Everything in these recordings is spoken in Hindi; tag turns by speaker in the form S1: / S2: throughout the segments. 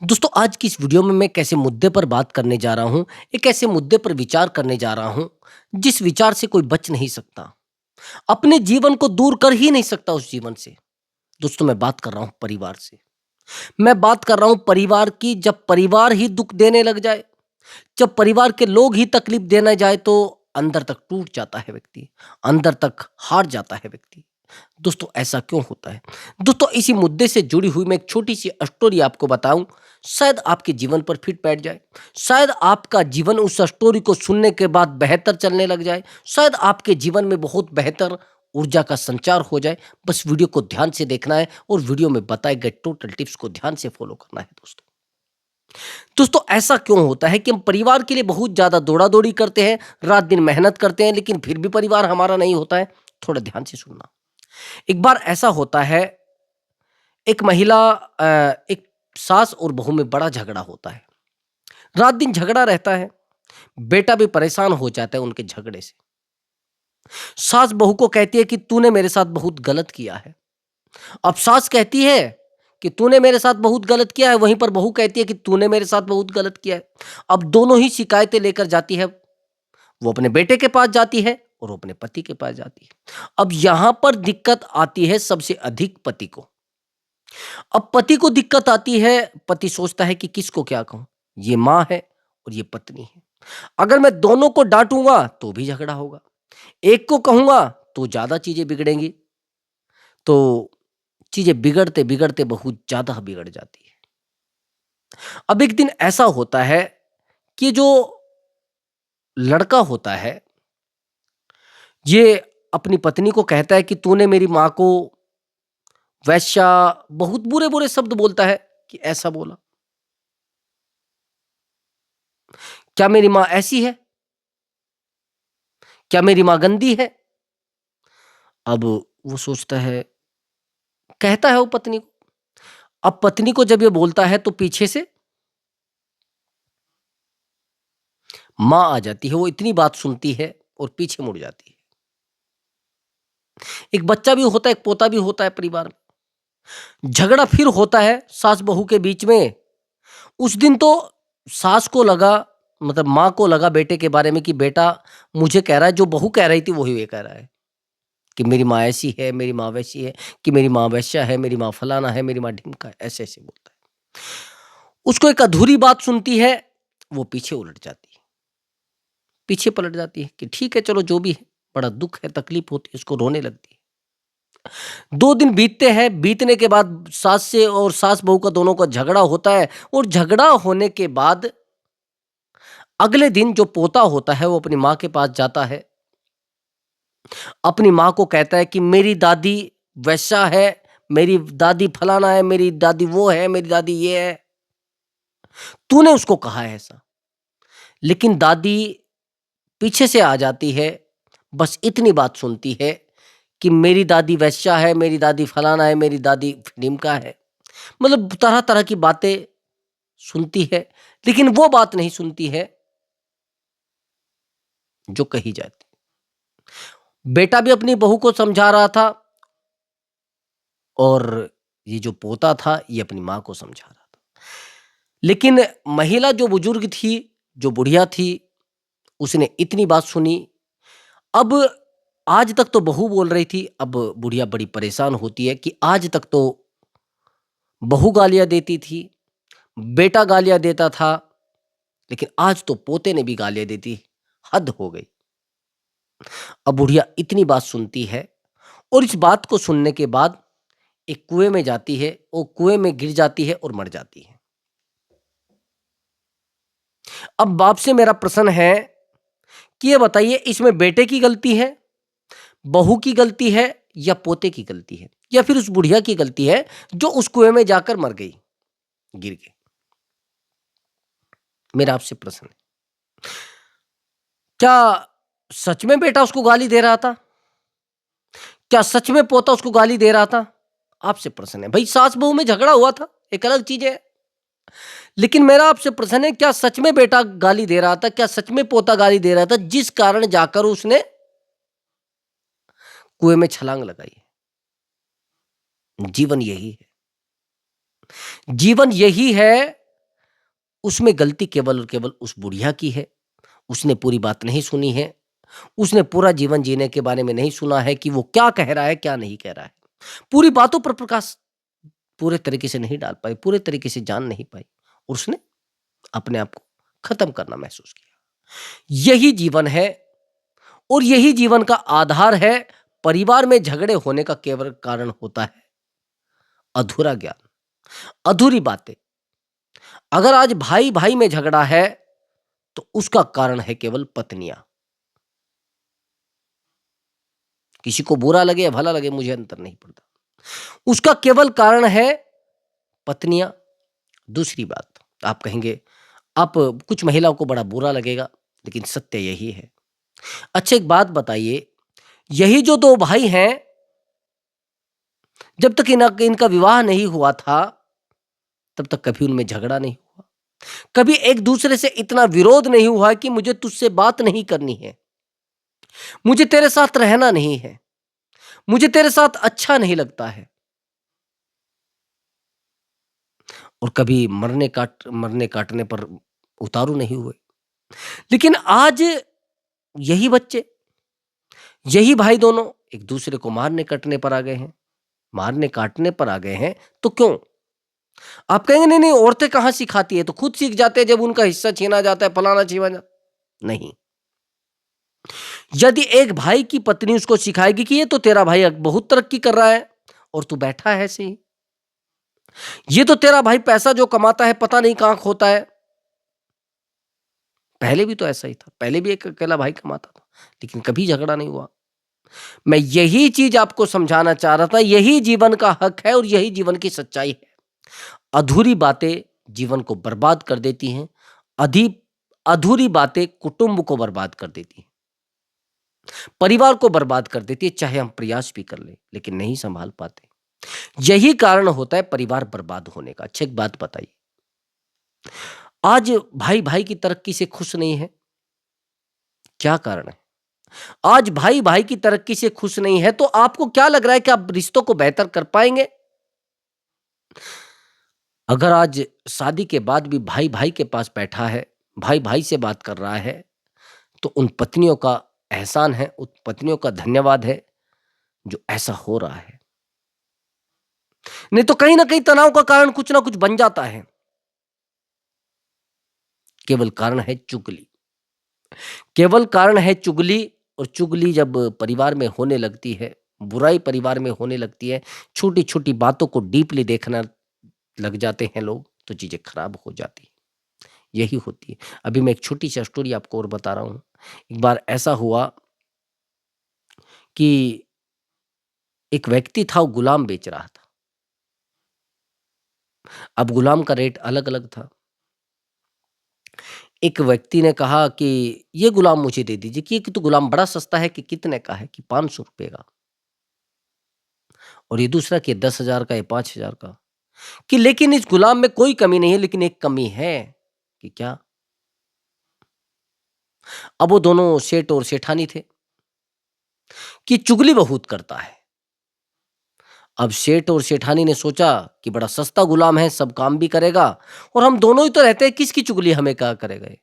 S1: दोस्तों आज की इस वीडियो में मैं कैसे मुद्दे पर बात करने जा रहा हूँ, एक ऐसे मुद्दे पर विचार करने जा रहा हूँ, जिस विचार से कोई बच नहीं सकता, अपने जीवन को दूर कर ही नहीं सकता उस जीवन से। दोस्तों मैं बात कर रहा हूँ परिवार से। मैं बात कर रहा हूँ परिवार की। जब परिवार ही दुःख देने लग जाए, जब परिवार के लोग ही तकलीफ देने जाए तो अंदर तक टूट जाता है व्यक्ति, अंदर तक हार जाता है व्यक्ति। दोस्तों ऐसा क्यों होता है? दोस्तों इसी मुद्दे से जुड़ी हुई मैं एक छोटी-सी स्टोरी आपको बताऊँ, शायद आपके जीवन पर फिट बैठ जाए। शायद आपका जीवन उस स्टोरी को सुनने के बाद बेहतर चलने लग जाए। शायद आपके जीवन में बहुत बेहतर ऊर्जा का संचार हो जाए। बस वीडियो को ध्यान से देखना है और वीडियो में बताए गए टोटल टिप्स को ध्यान से फॉलो करना है दोस्तों। दोस्तों ऐसा क्यों होता है कि हम परिवार के लिए बहुत ज़्यादा दौड़ा-दौड़ी करते हैं, रात-दिन मेहनत करते हैं, लेकिन फिर भी परिवार हमारा नहीं होता है? थोड़ा ध्यान से सुनना। एक बार ऐसा होता है, एक महिला एक सास और बहू में बड़ा झगड़ा होता है। रात-दिन झगड़ा रहता है, बेटा भी परेशान हो जाता है उनके झगड़े से। सास बहू को कहती है कि तूने मेरे साथ बहुत गलत किया है। अब सास कहती है कि तूने मेरे साथ बहुत गलत किया है, वहीं पर बहू कहती है कि तूने मेरे साथ बहुत गलत किया है। अब दोनों ही शिकायतें लेकर जाती है, वो अपने बेटे के पास जाती है और वो अपने पति के पास जाती है। अब यहाँ पर दिक्कत आती है सबसे अधिक पति को। अब पति को दिक्कत आती है, पति सोचता है कि किसको क्या कहूँ? ये माँ है और ये पत्नी है। अगर मैं दोनों को डाँटूँगा तो भी झगड़ा होगा, एक को कहूँगा तो ज़्यादा चीज़ें बिगड़ेंगी। तो चीज़ें बिगड़ते-बिगड़ते बहुत ज़्यादा बिगड़ जाती है। अब एक दिन ऐसा होता है कि जो लड़का होता है, ये अपनी पत्नी को कहता है कि तूने मेरी माँ को वेश्या, बहुत बुरे-बुरे शब्द बोलता है कि ऐसा बोला। क्या मेरी माँ ऐसी है? क्या मेरी माँ गंदी है? अब वो सोचता है, कहता है वो पत्नी को। अब पत्नी को जब ये बोलता है तो पीछे से माँ आ जाती है, वो इतनी बात सुनती है और पीछे मुड़ जाती है। एक बच्चा भी होता है, एक पोता भी होता है परिवार में। झगड़ा फिर होता है सास बहू के बीच में। उस दिन तो सास को लगा, मतलब माँ को लगा बेटे के बारे में कि बेटा मुझे कह रहा है, जो बहू कह रही थी वही ये कह रहा है कि मेरी माँ ऐसी है, मेरी माँ वैसी है, कि मेरी माँ वैश्या है, मेरी माँ फलाना है, मेरी माँ ढिमका है, ऐसे-ऐसे बोलता है। उसको एक अधूरी बात सुनती है, वो पीछे उलट जाती है, पीछे पलट जाती है कि ठीक है चलो जो भी है, बड़ा दुःख है, तकलीफ होती है, उसको रोने लगती है। 2 दिन बीतते हैं, बीतने के बाद सास से और सास बहू का दोनों का झगड़ा होता है और झगड़ा होने के बाद अगले दिन जो पोता होता है वो अपनी माँ के पास जाता है, अपनी माँ को कहता है कि मेरी दादी वैसा है, मेरी दादी फलाना है, मेरी दादी वो है, मेरी दादी ये है, तूने उसको कहा है ऐसा। लेकिन दादी पीछे से आ जाती है, बस इतनी बात सुनती है कि मेरी दादी वैश्या है, मेरी दादी फलाना है, मेरी दादी ढिमका है। मतलब तरह-तरह की बातें सुनती है, लेकिन वो बात नहीं सुनती है जो कही जाती। बेटा भी अपनी बहू को समझा रहा था और ये जो पोता था, ये अपनी माँ को समझा रहा था। लेकिन महिला जो बुजुर्ग थी, जो बुढ़िया थी, उसने इतनी बात सुनी। अब आज तक तो बहू बोल रही थी, अब बुढ़िया बड़ी परेशान होती है कि आज तक तो बहू गालियाँ देती थी, बेटा गालियाँ देता था, लेकिन आज तो पोते ने भी गालियाँ दे दी, हद हो गई। अब बुढ़िया इतनी बात सुनती है और इस बात को सुनने के बाद एक कुएं में जाती है, वो कुएं में गिर जाती है और मर जाती है। अब बाप से मेरा प्रश्न है कि ये बताइए, इसमें बेटे की गलती है, बहू की गलती है या पोते की गलती है, या फिर उस बुढ़िया की गलती है जो उस कुएं में जाकर मर गई, गिर के? मेरा आपसे प्रश्न है, क्या सच में बेटा उसको गाली दे रहा था? क्या सच में पोता उसको गाली दे रहा था? आपसे प्रश्न है। भाई सास बहू में झगड़ा हुआ था, एक अलग चीज है, लेकिन मेरा आपसे प्रश्न है, क्या सच में बेटा गाली दे रहा था? क्या सच में पोता गाली दे रहा था, जिस कारण जाकर उसने कुएं में छलांग लगाई? जीवन यही है। जीवन यही है उसमें गलती केवल और केवल उस बुढ़िया की है। उसने पूरी बात नहीं सुनी है। उसने पूरा जीवन जीने के बारे में नहीं सुना है कि वो क्या कह रहा है, क्या नहीं कह रहा है। पूरी बातों पर प्रकाश पूरे तरीके से नहीं डाल पाई, पूरे तरीके से जान नहीं पाई। और उसने अपने आप को खत्म करना महसूस किया। यही जीवन है और यही जीवन का आधार है। परिवार में झगड़े होने का केवल कारण होता है अधूरा ज्ञान, अधूरी बातें। अगर आज भाई भाई में झगड़ा है तो उसका कारण है केवल पत्नियां। किसी को बुरा लगे या भला लगे, मुझे अंतर नहीं पड़ता, उसका केवल कारण है पत्नियां। दूसरी बात, आप कहेंगे, आप कुछ महिलाओं को बड़ा बुरा लगेगा, लेकिन सत्य यही है। अच्छा, एक बात बताइए, यही जो दो भाई हैं, जब तक इनका विवाह नहीं हुआ था तब तक कभी उनमें झगड़ा नहीं हुआ। कभी एक दूसरे से इतना विरोध नहीं हुआ कि मुझे तुझसे बात नहीं करनी है, मुझे तेरे साथ रहना नहीं है, मुझे तेरे साथ अच्छा नहीं लगता है। और कभी मरने काटने पर उतारू नहीं हुए। लेकिन आज यही बच्चे, यही भाई दोनों एक दूसरे को मारने काटने पर आ गए हैं। मारने काटने पर आ गए हैं तो क्यों? आप कहेंगे नहीं नहीं, औरतें कहां सिखाती है, तो खुद सीख जाते हैं जब उनका हिस्सा छीना जाता है, फलाना छीना जाता। नहीं, यदि एक भाई की पत्नी उसको सिखाएगी कि ये तो तेरा भाई बहुत तरक्की कर रहा है और तू बैठा है ऐसे ही, ये तो तेरा भाई पैसा जो कमाता है पता नहीं कहां खोता है। पहले भी तो ऐसा ही था, पहले भी एक अकेला भाई कमाता था, लेकिन कभी झगड़ा नहीं हुआ। मैं यही चीज आपको समझाना चाह रहा था, यही जीवन का हक है और यही जीवन की सच्चाई है। अधूरी बातें जीवन को बर्बाद कर देती हैं। अधि अधूरी बातें कुटुंब को बर्बाद कर देती हैं, परिवार को बर्बाद कर देती है। चाहे हम प्रयास भी कर लें, लेकिन नहीं संभाल पाते। यही कारण होता है परिवार बर्बाद होने का। अच्छा, एक बात बताइए, आज भाई भाई की तरक्की से खुश नहीं है, क्या कारण है? आज भाई भाई की तरक्की से खुश नहीं है तो आपको क्या लग रहा है कि आप रिश्तों को बेहतर कर पाएंगे? अगर आज शादी के बाद भी भाई भाई के पास बैठा है, भाई भाई से बात कर रहा है, तो उन पत्नियों का एहसान है, उन पत्नियों का धन्यवाद है जो ऐसा हो रहा है। नहीं तो कहीं ना कहीं तनाव का कारण कुछ ना कुछ बन जाता है। केवल कारण है चुगली, केवल कारण है चुगली। और चुगली जब परिवार में होने लगती है, बुराई परिवार में होने लगती है, छोटी छोटी बातों को डीपली देखना लग जाते हैं लोग, तो चीजें खराब हो जाती हैं। यही होती है। अभी मैं एक छोटी सी स्टोरी आपको और बता रहा हूं। एक बार ऐसा हुआ कि एक व्यक्ति था, वो गुलाम बेच रहा था। अब गुलाम का रेट अलग अलग था। एक व्यक्ति ने कहा कि ये गुलाम मुझे दे दीजिए, कि तो गुलाम बड़ा सस्ता है, कि कितने का है, कि 500 रुपए का। और ये दूसरा कि 10,000 का या 5,000 का। कि लेकिन इस गुलाम में कोई कमी नहीं है, लेकिन एक कमी है। कि क्या? अब वो दोनों सेठ और सेठानी थे, कि चुगली बहुत करता है। अब सेठ और सेठानी ने सोचा कि बड़ा सस्ता गुलाम है, सब काम भी करेगा, और हम दोनों ही तो रहते हैं, किसकी चुगली हमें क्या करेगा ये?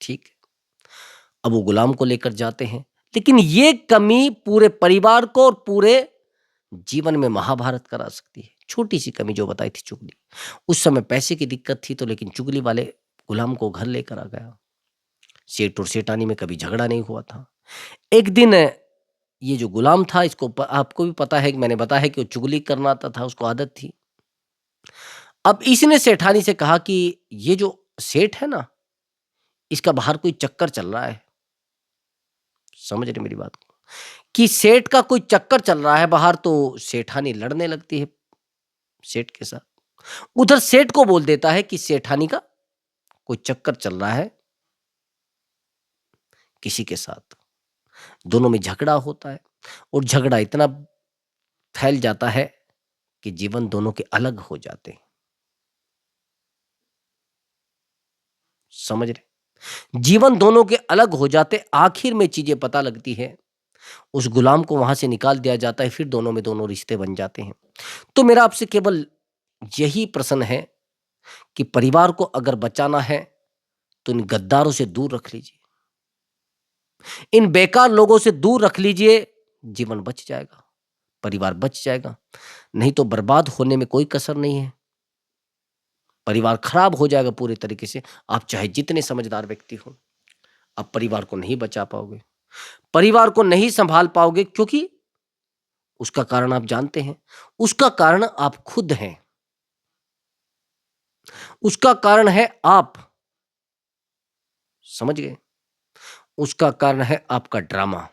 S1: ठीक है। अब वो गुलाम को लेकर जाते हैं, लेकिन ये कमी पूरे परिवार को और पूरे जीवन में महाभारत करा सकती है। छोटी सी कमी जो बताई थी, चुगली। उस समय पैसे की दिक्कत थी, तो लेकिन चुगली वाले गुलाम को घर लेकर आ गया। सेठ और सेठानी में कभी झगड़ा नहीं हुआ था। एक दिन ये जो गुलाम था, इसको आपको भी पता है कि मैंने बताया है कि वो चुगली करना आता था, उसको आदत थी। अब इसने सेठानी से कहा कि ये जो सेठ है ना, इसका बाहर कोई चक्कर चल रहा है। समझ रहे मेरी बात को? कि सेठ का कोई चक्कर चल रहा है बाहर, तो सेठानी लड़ने लगती है सेठ के साथ। उधर सेठ को बोल देता है कि सेठानी का कोई चक्कर चल रहा है किसी के साथ। दोनों में झगड़ा होता है, और झगड़ा इतना फैल जाता है कि जीवन दोनों के अलग हो जाते हैं। समझ रहे? जीवन दोनों के अलग हो जाते, आखिर में चीजें पता लगती है। उस गुलाम को वहां से निकाल दिया जाता है, फिर दोनों में दोनों रिश्ते बन जाते हैं। तो मेरा आपसे केवल यही प्रश्न है कि परिवार को अगर बचाना है तो इन गद्दारों से दूर रख लीजिए, इन बेकार लोगों से दूर रख लीजिए, जीवन बच जाएगा, परिवार बच जाएगा। नहीं तो बर्बाद होने में कोई कसर नहीं है, परिवार खराब हो जाएगा पूरे तरीके से। आप चाहे जितने समझदार व्यक्ति हो, आप परिवार को नहीं बचा पाओगे, परिवार को नहीं संभाल पाओगे, क्योंकि उसका कारण आप जानते हैं, उसका कारण आप खुद हैं, उसका कारण है आप, समझ गए? उसका कारण है आपका ड्रामा।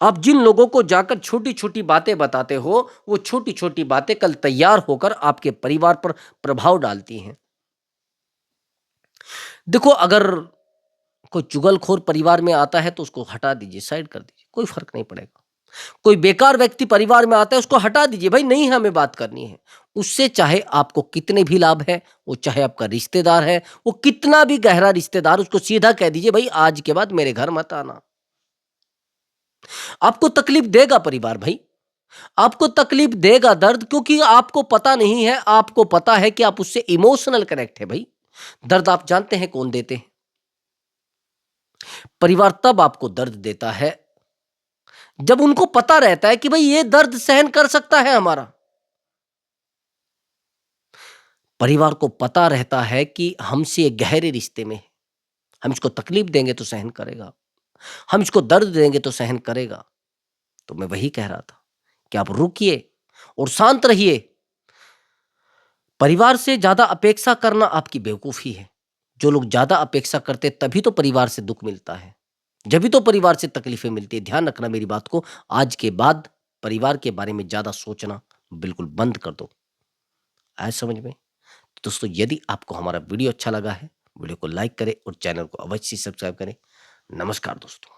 S1: आप जिन लोगों को जाकर छोटी-छोटी बातें बताते हो, वो छोटी-छोटी बातें कल तैयार होकर आपके परिवार पर प्रभाव डालती हैं। देखो, अगर कोई चुगलखोर परिवार में आता है तो उसको हटा दीजिए, साइड कर दीजिए, कोई फ़र्क नहीं पड़ेगा। कोई बेकार व्यक्ति परिवार में आता है, उसको हटा दीजिए, भाई नहीं हमें बात करनी है। उससे चाहे आपको कितने भी लाभ हैं, वो चाहे आपका रिश्तेदार है, वो कितना भी गहरा रिश्तेदार, उसको सीधा कह दीजिए, भाई आज के बाद मेरे घर मत आना। आपको तकलीफ देगा परिवार भाई, आपको तकलीफ देगा दर्द, क्योंकि आपको पता नहीं है, आपको पता है कि आप उससे इमोशनल कनेक्ट है भाई। दर्द आप जानते हैं कौन देते हैं? परिवार तब आपको दर्द देता है जब उनको पता रहता है कि भाई ये दर्द सहन कर सकता है हमारा। परिवार को पता रहता है कि हमसे ये गहरे रिश्ते में है, हम इसको तकलीफ देंगे तो सहन करेगा, हम इसको दर्द देंगे तो सहन करेगा। तो मैं वही कह रहा था कि आप रुकिए और शांत रहिए। परिवार से ज्यादा अपेक्षा करना आपकी बेवकूफी है। जो लोग ज्यादा अपेक्षा करते तभी तो परिवार से दुख मिलता है, जभी तो परिवार से तकलीफें मिलती है। ध्यान रखना मेरी बात को, आज के बाद परिवार के बारे में ज्यादा सोचना बिल्कुल बंद कर दो। आए समझ में? तो दोस्तों, यदि आपको हमारा वीडियो अच्छा लगा है, वीडियो को लाइक करें और चैनल को अवश्य सब्सक्राइब करें। नमस्कार दोस्तों।